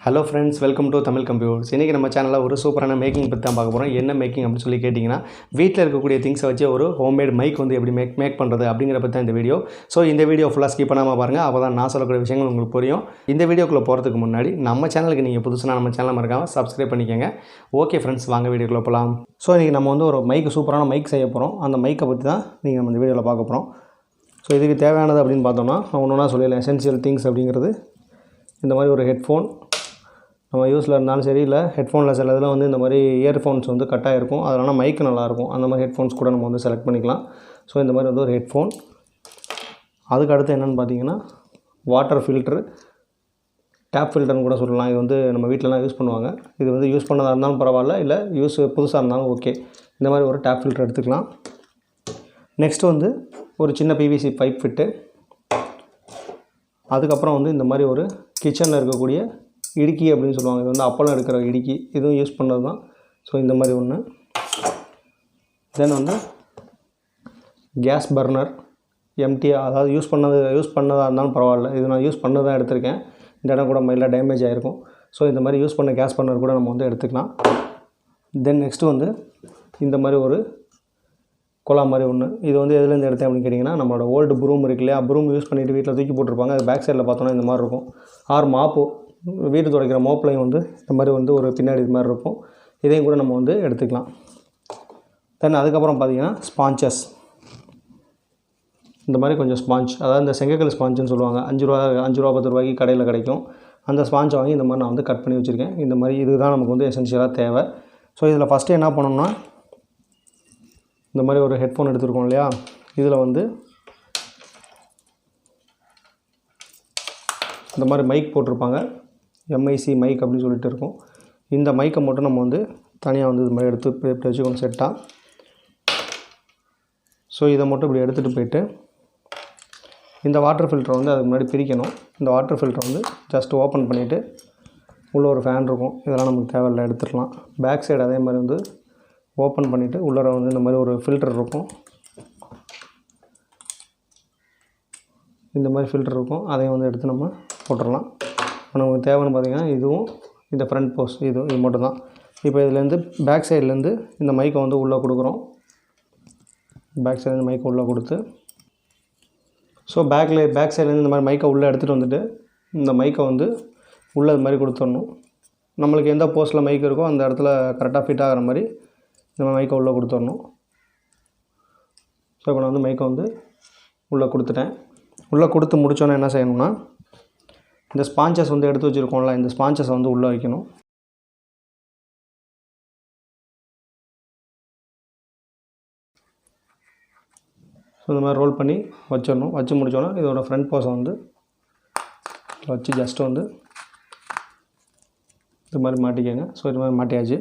Hello friends, welcome to Tamil computers. இன்றைக்கி நம்ம சேனலில் ஒரு சூப்பரான மேக்கிங் பற்றி தான் பார்க்க போகிறோம். என்ன மேக்கிங் அப்படின்னு சொல்லி கேட்டிங்கன்னா, வீட்டில் இருக்கக்கூடிய திங்ஸை வச்சு ஒரு ஹோம்மேட் மைக் வந்து எப்படி மேக் பண்ணுறது அப்படிங்கிற பற்றி தான் இந்த வீடியோ. ஸோ இந்த வீடியோ ஃபுல்லாக ஸ்கிப் பண்ணாமல் பாருங்கள், அப்போ தான் நான் சொல்லக்கூடிய விஷயங்கள் உங்களுக்கு புரியும். இந்த வீடியோக்குள்ளே போகிறதுக்கு முன்னாடி நம்ம சேனலுக்கு நீங்கள் புதுசுனா நம்ம சேனலை மறக்காமல் சப்ஸ்கிரைப் பண்ணிக்கோங்க. ஓகே ஃப்ரெண்ட்ஸ், வாங்க வீடியோக்குள்ளே போகலாம். ஸோ இன்றைக்கி நம்ம வந்து ஒரு சூப்பரான மைக் செய்ய போகிறோம். அந்த மைக்கை பற்றி தான் நீங்கள் நம்ம இந்த வீடியோவில் பார்க்க போகிறோம். ஸோ இதுக்கு தேவையானது அப்படின்னு பார்த்தோம்னா ஒன்றா சொல்லிடலாம். எசென்சியல் திங்ஸ் அப்படிங்கிறது இந்த மாதிரி ஒரு ஹெட்ஃபோன் நம்ம யூஸில் இருந்தாலும் சரி, இல்லை ஹெட்ஃபோனில் சில இதில் வந்து இந்த மாதிரி இயர்ஃபோன்ஸ் வந்து கட்டாக இருக்கும், அதனால் மைக்கு நல்லாயிருக்கும். அந்த மாதிரி ஹெட்ஃபோன்ஸ் கூட நம்ம வந்து செலக்ட் பண்ணிக்கலாம். ஸோ இந்த மாதிரி வந்து ஒரு ஹெட்ஃபோன். அதுக்கு அடுத்து என்னென்னு பார்த்தீங்கன்னா வாட்டர் ஃபில்ட்ரு, டேப் ஃபில்டர்னு கூட சொல்லலாம். இது வந்து நம்ம வீட்டிலலாம் யூஸ் பண்ணுவாங்க. இது வந்து யூஸ் பண்ணதாக இருந்தாலும் பரவாயில்ல, இல்லை புதுசாக இருந்தாலும் ஓகே. இந்த மாதிரி ஒரு டேப் ஃபில்டர் எடுத்துக்கலாம். நெக்ஸ்ட்டு வந்து ஒரு சின்ன பிவிசி பைப் ஃபிட்டு. அதுக்கப்புறம் வந்து இந்த மாதிரி ஒரு கிச்சனில் இருக்கக்கூடிய இடுக்கி அப்படின்னு சொல்லுவாங்க. இது வந்து அப்பளம் எடுக்கிற இடுக்கி, இதுவும் யூஸ் பண்ணது தான். ஸோ இந்த மாதிரி ஒன்று. தென் வந்து கேஸ் பர்னர் எம்டி, அதாவது யூஸ் பண்ணதாக இருந்தாலும் பரவாயில்ல. இது நான் யூஸ் பண்ணது தான் எடுத்திருக்கேன். இந்த இடம் கூட மைல்டாக டேமேஜ் ஆகிருக்கும். ஸோ இந்த மாதிரி யூஸ் பண்ண கேஸ் பர்னர் கூட நம்ம வந்து எடுத்துக்கலாம். தென் நெக்ஸ்ட்டு வந்து இந்த மாதிரி ஒரு குழா மாதிரி ஒன்று. இது வந்து எதுலேருந்து எடுத்தேன் அப்படின்னு கேட்டிங்கன்னா, நம்மளோட ஓல்டு ப்ரூம் இருக்கு இல்லையா, ப்ரூம் யூஸ் பண்ணிவிட்டு வீட்டில் தூக்கி போட்டிருப்பாங்க. அது பேக் சைடில் பார்த்தோன்னா இந்த மாதிரி இருக்கும். ஆர் மாப்பு, வீடு துடைக்கிற மோப்லையும் வந்து இந்த மாதிரி வந்து ஒரு பின்னாடி இது மாதிரி இருக்கும். இதையும் கூட நம்ம வந்து எடுத்துக்கலாம். தென் அதுக்கப்புறம் பார்த்திங்கன்னா ஸ்பான்ச்சஸ். இந்த மாதிரி கொஞ்சம் ஸ்பாஞ்ச், அதாவது இந்த செங்கக்கல் ஸ்பாஞ்சுன்னு சொல்லுவாங்க. 5 ரூபா 10 ரூபாய்க்கு கடையில் கிடைக்கும். அந்த ஸ்பாஞ்சை வாங்கி இந்த மாதிரி நான் வந்து கட் பண்ணி வச்சுருக்கேன். இந்த மாதிரி இதுதான் நமக்கு வந்து எசென்ஷியலாக தேவை. ஸோ இதில் ஃபஸ்ட்டு என்ன பண்ணணும்னா, இந்த மாதிரி ஒரு ஹெட்ஃபோன் எடுத்துருக்கோம் இல்லையா, இதில் வந்து இந்த மாதிரி மைக் போட்டிருப்பாங்க. எம்ஐசி மைக் அப்படின்னு சொல்லிட்டு இருக்கும். இந்த மைக்கை மட்டும் நம்ம வந்து தனியாக வந்து இது மாதிரி எடுத்து இப்படி வச்சுக்கணும் செட்டாக. ஸோ இதை மட்டும் இப்படி எடுத்துகிட்டு போயிட்டு இந்த வாட்டர் ஃபில்டரை வந்து அதுக்கு முன்னாடி பிரிக்கணும். இந்த வாட்டர் ஃபில்டரை வந்து ஜஸ்ட் ஓப்பன் பண்ணிவிட்டு உள்ளே ஒரு ஃபேன் இருக்கும். இதெல்லாம் நமக்கு தேவையில்லை, எடுத்துடலாம். பேக் சைடு அதே மாதிரி வந்து ஓப்பன் பண்ணிவிட்டு உள்ளே வந்து இந்த மாதிரி ஒரு ஃபில்டர் இருக்கும். இந்த மாதிரி ஃபில்டர் இருக்கும். அதையும் வந்து எடுத்து நம்ம போட்டுடலாம். நமக்கு தேவைன்னு பார்த்திங்கன்னா இதுவும் இந்த ஃப்ரண்ட் போஸ் இது மட்டும் தான். இப்போ இதுலேருந்து பேக் சைட்லேருந்து இந்த மைக்கை வந்து உள்ளே கொடுக்குறோம். பேக் சைட்லேருந்து மைக்கை உள்ளே கொடுத்து, ஸோ பேக் சைட்லேருந்து இந்த மாதிரி மைக்கை உள்ளே எடுத்துகிட்டு வந்துட்டு இந்த மைக்கை வந்து உள்ளே இது மாதிரி கொடுத்துடணும். நம்மளுக்கு எந்த போஸ்ட்டில் மைக் இருக்கோ அந்த இடத்துல கரெக்டாக ஃபிட் ஆகிற மாதிரி இந்த மைக்கை உள்ளே கொடுத்துடணும். ஸோ இப்போ நான் வந்து மைக்கை வந்து உள்ளே கொடுத்துட்டேன். உள்ளே கொடுத்து முடித்தோன்னே என்ன செய்யணும்னா, இந்த ஸ்பான்ச்சஸ் வந்து எடுத்து வச்சுருக்கோம்ல, இந்த ஸ்பான்ச்சஸை வந்து உள்ளே வைக்கணும். ஸோ இந்த மாதிரி ரோல் பண்ணி வச்சிடணும். வச்சு முடித்தோன்னா இதோட ஃப்ரண்ட் போஸை வந்து வச்சு ஜஸ்ட் வந்து இது மாதிரி மாட்டிக்கோங்க. ஸோ இது மாதிரி மாட்டியாச்சு.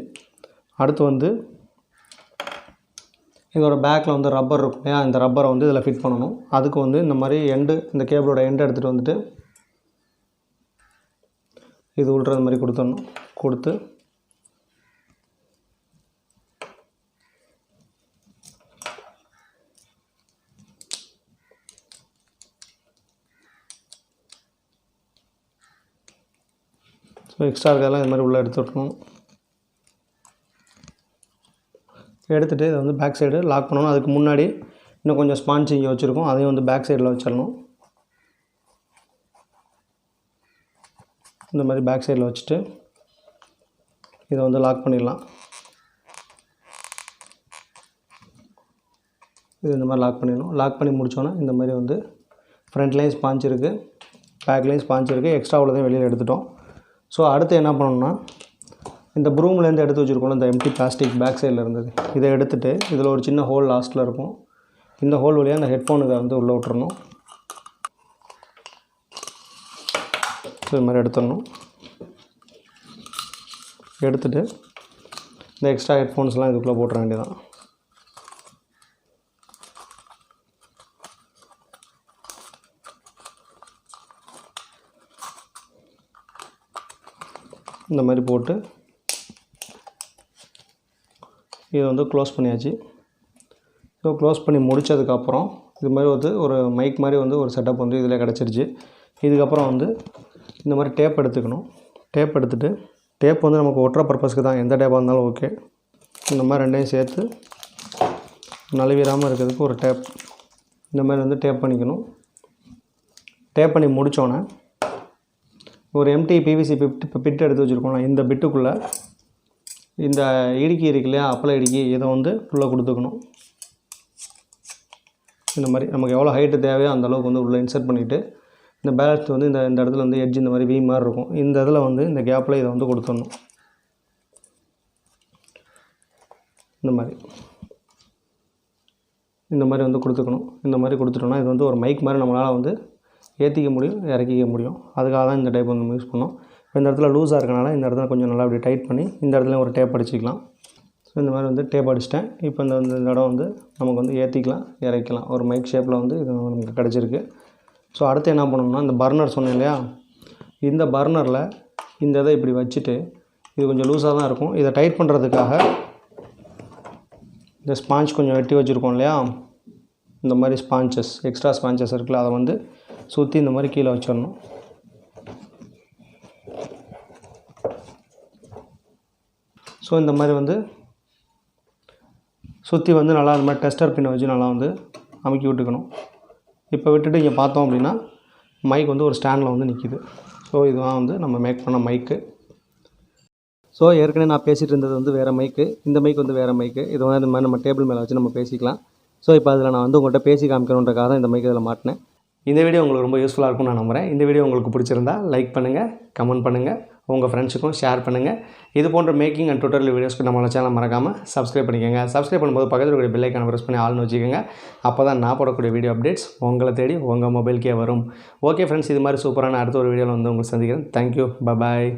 அடுத்து வந்து இதோட பேக்கில் வந்து ரப்பர் இருக்கும் இல்லையா, இந்த ரப்பரை வந்து இதில் ஃபிட் பண்ணணும். அதுக்கு வந்து இந்த மாதிரி இந்த கேபிளோட எண்டை எடுத்துகிட்டு வந்துட்டு இது உள்றது மாதிரி கொடுத்துடணும். கொடுத்து ஸோ எக்ஸ்ட்ரா இருக்கிறதெல்லாம் இது மாதிரி உள்ளே எடுத்துடணும். எடுத்துகிட்டு இதை வந்து பேக் சைடு லாக் பண்ணணும். அதுக்கு முன்னாடி இன்னும் கொஞ்சம் ஸ்பான்ச் இங்கே வச்சுருக்கோம், அதையும் வந்து பேக் சைடில் வச்சிடணும். இந்த மாதிரி பேக் சைடில் வச்சுட்டு இதை வந்து லாக் பண்ணிடலாம். இது இந்த மாதிரி லாக் பண்ணிடணும். லாக் பண்ணி முடித்தோன்னா இந்த மாதிரி வந்து ஃப்ரண்ட்லேயும் ஸ்பான்ச் இருக்குது, பேக்லேயும் ஸ்பான்ச் இருக்குது. எக்ஸ்ட்ரா உள்ளதையும் வெளியில் எடுத்துட்டோம். ஸோ அடுத்து என்ன பண்ணணும்னா, இந்த ப்ரூம்லேருந்து எடுத்து வச்சுருக்கோம் இந்த எம்டி பிளாஸ்டிக் பேக் சைடில் இருந்தது, இதை எடுத்துகிட்டு இதில் ஒரு சின்ன ஹோல் லாஸ்ட்டில் இருக்கும். இந்த ஹோல் வழியாக அந்த ஹெட்ஃபோனுக்கு வந்து உள்ளே விட்டுறணும். ஸோ இது மாதிரி எடுத்துடணும். எடுத்துகிட்டு இந்த எக்ஸ்ட்ரா ஹெட்ஃபோன்ஸ்லாம் இதுக்குள்ளே போட்டுற வேண்டியதான். இந்த மாதிரி போட்டு இதை வந்து க்ளோஸ் பண்ணியாச்சு. ஸோ க்ளோஸ் பண்ணி முடித்ததுக்கப்புறம் இது மாதிரி வந்து ஒரு மைக் மாதிரி வந்து ஒரு செட்டப் வந்து இதில் கிடச்சிருச்சு. இதுக்கப்புறம் வந்து இந்த மாதிரி டேப் எடுத்துக்கணும். டேப் எடுத்துகிட்டு, டேப் வந்து நமக்கு ஒட்டுற பர்பஸ்க்கு தான், எந்த டேப்பாக இருந்தாலும் ஓகே. இந்த மாதிரி ரெண்டையும் சேர்த்து நழுவிடாமல் இருக்கிறதுக்கு ஒரு டேப் இந்த மாதிரி வந்து டேப் பண்ணிக்கணும். டேப் பண்ணி முடித்தோன்னே ஒரு எம்டி பிவிசி பிட் எடுத்து வச்சுருக்கோம்ல, இந்த பிட்டுக்குள்ளே இந்த இடுக்கி இருக்கு இல்லையா, அப்பள இடுக்கி, இதை வந்து உள்ளே கொடுத்துக்கணும். இந்த மாதிரி நமக்கு எவ்வளோ ஹைட்டு தேவையோ அந்த அளவுக்கு வந்து உள்ளே இன்சர்ட் பண்ணிவிட்டு, இந்த பேலன்ஸ் வந்து இந்த இடத்துல வந்து எட்ஜ் இந்த மாதிரி மாதிரி இருக்கும், இந்த இதில் வந்து இந்த கேப்பில் இதை வந்து கொடுத்துடணும். இந்த மாதிரி வந்து கொடுத்துக்கணும். இந்த மாதிரி கொடுத்துட்டோம்னா இது வந்து ஒரு மைக் மாதிரி நம்மளால் வந்து ஏற்றிக்க முடியும், இறக்கிக்க முடியும். அதுக்காக தான் இந்த டைப் வந்து யூஸ் பண்ணோம். இப்போ இந்த இடத்துல லூஸாக இருக்கனால இந்த இடத்துல கொஞ்சம் நல்லா அப்படி டைட் பண்ணி இந்த இடத்துல ஒரு டேப் அடிச்சிக்கலாம். ஸோ இந்த மாதிரி வந்து டேப் அடிச்சிட்டேன். இப்போ இந்த இடம் வந்து நமக்கு வந்து ஏற்றிக்கலாம், இறக்கலாம். ஒரு மைக் ஷேப்பில் வந்து இது நமக்கு கிடச்சிருக்கு. ஸோ அடுத்து என்ன பண்ணணும்னா, இந்த பர்னர் சொன்னேன் இல்லையா, இந்த பர்னரில் இந்த இதை இப்படி வச்சுட்டு, இது கொஞ்சம் லூஸாக தான் இருக்கும், இதை டைட் பண்ணுறதுக்காக இந்த ஸ்பாஞ்ச் கொஞ்சம் வெட்டி வச்சுருக்கோம் இல்லையா, இந்த மாதிரி ஸ்பான்ச்சஸ், எக்ஸ்ட்ரா ஸ்பான்ச்சஸ் இருக்குல்ல, அதை வந்து சுற்றி இந்த மாதிரி கீழே வச்சிடணும். ஸோ இந்த மாதிரி வந்து சுற்றி வந்து நல்லா இந்த மாதிரி டெஸ்டர் பின்னை வச்சு நல்லா வந்து அமுக்கி விட்டுக்கணும். இப்போ விட்டுட்டு இங்கே பார்த்தோம் அப்படின்னா மைக் வந்து ஒரு ஸ்டாண்டில் வந்து நிற்கிது. ஸோ இதுதான் வந்து நம்ம மேக் பண்ண மைக்கு. ஸோ ஏற்கனவே நான் பேசிகிட்டு இருந்தது வந்து வேறு மைக்கு, இந்த மைக் வந்து வேறு மைக்கு. இது வந்து இந்த மாதிரி நம்ம டேபிள் மேலே வச்சு நம்ம பேசிக்கலாம். ஸோ இப்போ அதில் நான் வந்து உங்கள்கிட்ட பேசி காமிக்கணுன்றக்காக தான் இந்த மைக் இதில் மாட்டினேன். இந்த வீடியோ உங்களுக்கு ரொம்ப யூஸ்ஃபுல்லாக இருக்கும்னு நான் நம்புகிறேன். இந்த வீடியோ உங்களுக்கு பிடிச்சிருந்தா லைக் பண்ணுங்கள், கமெண்ட் பண்ணுங்கள், உங்கள் ஃப்ரெண்ட்ஸுக்கும் ஷேர் பண்ணுங்கள். இது போன்ற மேக்கிங் அண்ட் டுட்டோரியல் வீடியோஸ்க்கு நம்மளோட சேனல் மறக்காமல் சப்ஸ்கிரைப் பண்ணிக்கோங்க. சப்ஸ்கிரைப் பண்ணும்போது பக்கத்தில் கூடிய பெல் ஐக்கானை ப்ரெஸ் பண்ணி ஆல்னு வச்சுக்கோங்க. அப்போ தான் நான் போடக்கூடிய வீடியோ அப்டேட்ஸ் உங்களை தேடி உங்கள் மொபைலுக்கே வரும். ஓகே ஃப்ரெண்ட்ஸ், இது மாதிரி சூப்பரான அடுத்த ஒரு வீடியோவில் வந்து உங்களுக்கு சந்திக்கிறேன். தேங்க்யூ, பாய்.